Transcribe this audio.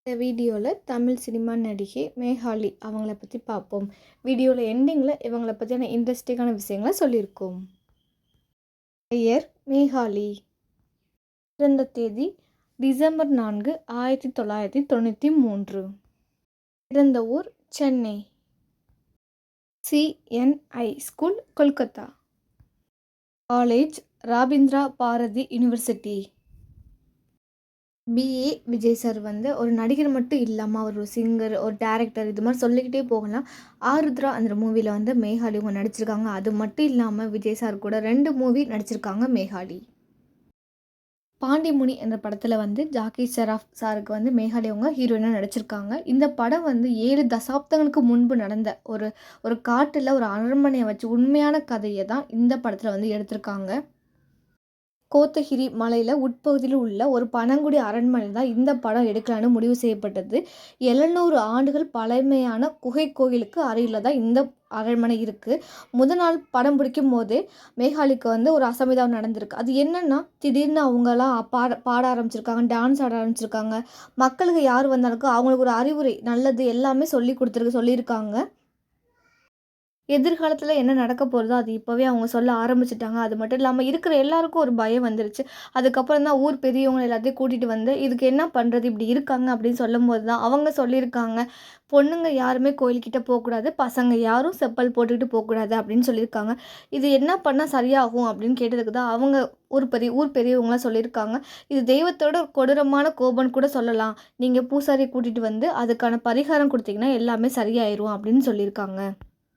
இந்த வீடியோவில் தமிழ் சினிமா நடிகை மேகாலி அவங்கள பற்றி பார்ப்போம். வீடியோவில் எண்டிங்கில் இவங்கள பற்றியான இன்ட்ரெஸ்டிங்கான விஷயங்களை சொல்லியிருக்கோம். பெயர் மேகாலி. பிறந்த தேதி டிசம்பர் 4, 1993. பிறந்த ஊர் Chennai. CNI school Kolkata. College Rabindra Bharati university. BA Vijay sir ஒரு நடிகர் மட்டும் இல்லாமல் அவர் ஒரு சிங்கர், ஒரு டேரக்டர், இது மாதிரி சொல்லிக்கிட்டே போகலாம். ஆருத்ரா அந்த மூவியில் மேகாலி அவங்க நடிச்சிருக்காங்க. அது மட்டும் இல்லாமல் விஜய் சார் கூட 2 மூவி நடிச்சிருக்காங்க மேகாலி. பாண்டிமுனி என்ற படத்தில் ஜாக்கி ஷெராஃப் சாருக்கு மேகாலி அவங்க ஹீரோயினாக நடிச்சிருக்காங்க. இந்த படம் 7 தசாப்தங்களுக்கு முன்பு நடந்த ஒரு காட்டில் ஒரு அரண்மனையை வச்சு உண்மையான கதையை தான் இந்த படத்தில் எடுத்திருக்காங்க. கோத்தகிரி மலையில் உட்பகுதியில் உள்ள ஒரு பழங்குடி அரண்மனை தான் இந்த படம் எடுக்கலான்னு முடிவு செய்யப்பட்டது. 700 ஆண்டுகள் பழமையான குகை கோயிலுக்கு அருகில் தான் இந்த அரண்மனை இருக்குது. முதல் நாள் படம் பிடிக்கும் போதே மேகாலிக்கு ஒரு அசம்பாவிதம் நடந்திருக்கு. அது என்னென்னா, திடீர்னு அவங்களாம் பாட ஆரம்பிச்சிருக்காங்க, டான்ஸ் ஆட ஆரம்பிச்சிருக்காங்க. மக்களுக்கு யார் வந்தாலும் அவங்களுக்கு ஒரு அறிவுரை நல்லது எல்லாமே சொல்லியிருக்காங்க. எதிர்காலத்தில் என்ன நடக்க போகிறதோ அது இப்போவே அவங்க சொல்ல ஆரம்பிச்சிட்டாங்க. அது மட்டும் இல்லாமல் இருக்கிற எல்லாருக்கும் ஒரு பயம் வந்துருச்சு. அதுக்கப்புறம் தான் ஊர் பெரியவங்க எல்லாத்தையும் கூட்டிகிட்டு இதுக்கு என்ன பண்ணுறது, இப்படி இருக்காங்க அப்படின்னு சொல்லும்போது தான் அவங்க சொல்லியிருக்காங்க, பொண்ணுங்க யாருமே கோயில்கிட்ட போகக்கூடாது, பசங்க யாரும் செப்பல் போட்டுக்கிட்டு போகக்கூடாது அப்படின்னு சொல்லியிருக்காங்க. இது என்ன பண்ணால் சரியாகும் அப்படின்னு கேட்டதுக்கு தான் அவங்க ஊர் பெரியவங்களாம் சொல்லியிருக்காங்க, இது தெய்வத்தோட கொடூரமான கோபம்னு கூட சொல்லலாம். நீங்கள் பூசாரி கூட்டிகிட்டு அதுக்கான பரிகாரம் கொடுத்தீங்கன்னா எல்லாமே சரியாயிரும் அப்படின்னு சொல்லியிருக்காங்க.